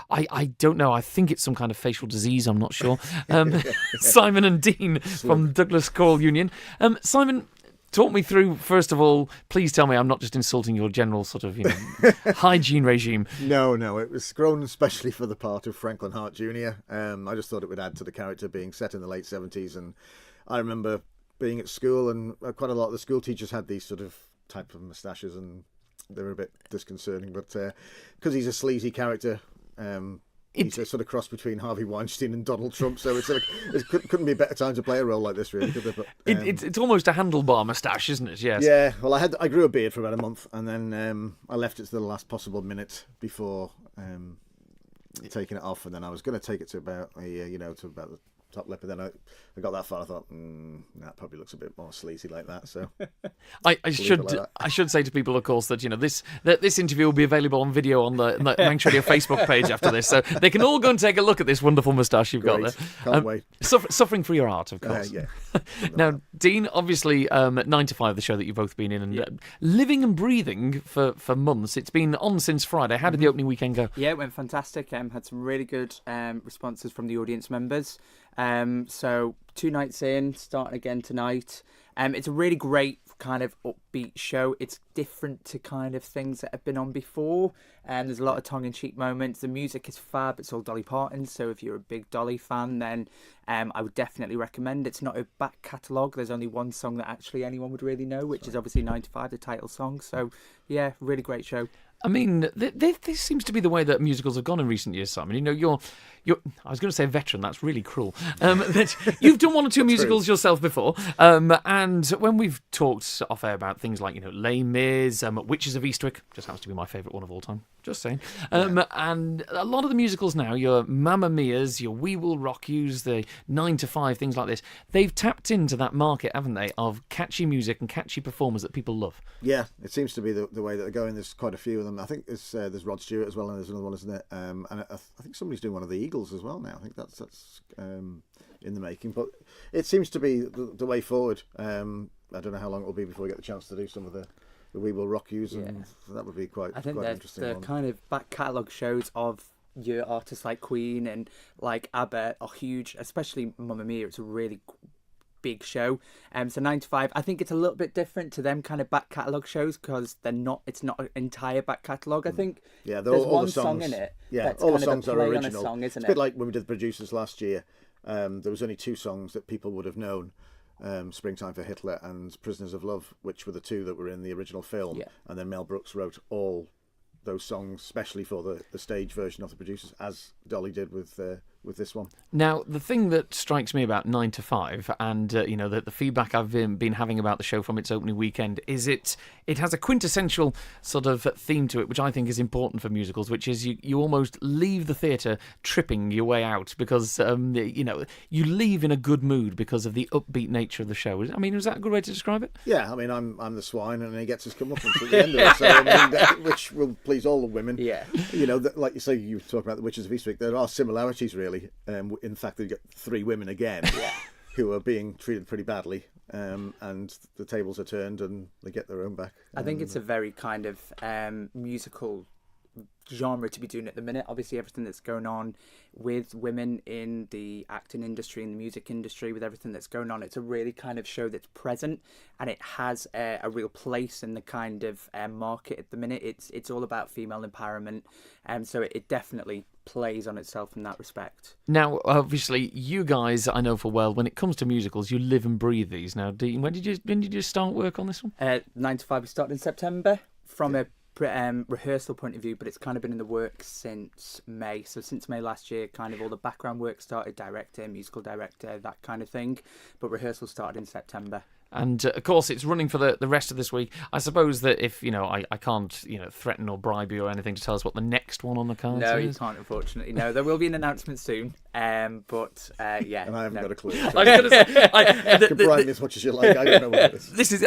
I don't know. I think it's some kind of facial disease. I'm not sure. Simon and Dean from Douglas Choral Union. Simon, talk me through, first of all, please tell me I'm not just insulting your general sort of hygiene regime. No, it was grown especially for the part of Franklin Hart Jr. I just thought it would add to the character being set in the late 70s. And I remember being at school, and quite a lot of the school teachers had these sort of type of moustaches, and they were a bit disconcerting. But because he's a sleazy character, he's a sort of cross between Harvey Weinstein and Donald Trump, so it couldn't be a better time to play a role like this, really, could there? But, it's almost a handlebar moustache, isn't it? Yes. Yeah. Well, I grew a beard for about a month, and then I left it to the last possible minute before taking it off, and then I was going to take it to about to about the top lip, but then I got that far. I thought, that probably looks a bit more sleazy like that. So I should say to people, of course, that this interview will be available on video on the Manx Radio Facebook page after this, so they can all go and take a look at this wonderful moustache you've got there. Can't wait. Suffering for your art, of course. Yeah. Now, Dean, obviously, 9 to 5, the show that you've both been in, and living and breathing for months. It's been on since Friday. How did the opening weekend go? Yeah, it went fantastic. Had some really good responses from the audience members. So 2 nights in, starting again tonight. It's a really great kind of upbeat show. It's different to kind of things that have been on before, and there's a lot of tongue-in-cheek moments. The music is fab. It's all Dolly Parton, so if you're a big Dolly fan, then I would definitely recommend. It's not a back catalogue. There's only one song that actually anyone would really know, which is obviously 9 to 5, the title song. So yeah, really great show. I mean, this seems to be the way that musicals have gone in recent years, Simon. You're I was going to say veteran. That's really cruel. You've done 1 or 2 musicals yourself before, and when we've talked off air about things like Les Mis, Witches of Eastwick, just happens to be my favourite one of all time. Just saying. And a lot of the musicals now, your Mamma Mia's, your We Will Rock You's, the 9 to 5, things like this, they've tapped into that market, haven't they, of catchy music and catchy performers that people love. Yeah, it seems to be the way that they're going. There's quite a few of them. I think there's Rod Stewart as well, and there's another one, isn't it? And I think somebody's doing one of the Eagles as well now. I think that's in the making. But it seems to be the way forward. I don't know how long it will be before we get the chance to do some of the We Will Rock You's, and that would be quite interesting. The one. Kind of back catalogue shows of your artists like Queen and like ABBA are huge, especially Mamma Mia. It's a really big show. So 9 to 5, I think it's a little bit different to them kind of back catalogue shows because it's not an entire back catalogue. I think there's all one the songs, song in it. Yeah, that's all kind the songs of a are play original. On a song, isn't it's it? a bit like when we did the Producers last year. There was only 2 songs that people would have known. Springtime for Hitler and Prisoners of Love, which were the 2 that were in the original film. And then Mel Brooks wrote all those songs especially for the stage version of the Producers, as Dolly did with this one. Now, the thing that strikes me about 9 to 5 and the feedback I've been having about the show from its opening weekend is it has a quintessential sort of theme to it, which I think is important for musicals, which is you almost leave the theatre tripping your way out because you leave in a good mood because of the upbeat nature of the show. I mean, is that a good way to describe it? Yeah, I mean, I'm the swine and he gets his comeuppance at the end of it, so, I mean, which will please all the women. Yeah. Like you say, you talk about the Witches of Eastwick, there are similarities really. In fact, they get 3 women again who are being treated pretty badly, and the tables are turned and they get their own back. I think it's a very kind of musical genre to be doing at the minute. Obviously, everything that's going on with women in the acting industry and the music industry, with everything that's going on, it's a really kind of show that's present and it has a real place in the kind of market at the minute. It's all about female empowerment, so it definitely plays on itself in that respect. Now, obviously, you guys, I know for well, when it comes to musicals, you live and breathe these. Now, Dean, when did you start work on this one? 9 to 5, we started in September from a rehearsal point of view, but it's kind of been in the works since May. So since May last year, kind of all the background work started, director, musical director, that kind of thing. But rehearsal started in September. And of course, it's running for the rest of this week. I suppose that if I can't threaten or bribe you or anything to tell us what the next one on the cards is. No, you can't, unfortunately. No, there will be an announcement soon. But yeah, and I haven't got a clue. I was going to say, you can bribe me as much as you like. I don't know what it is. This is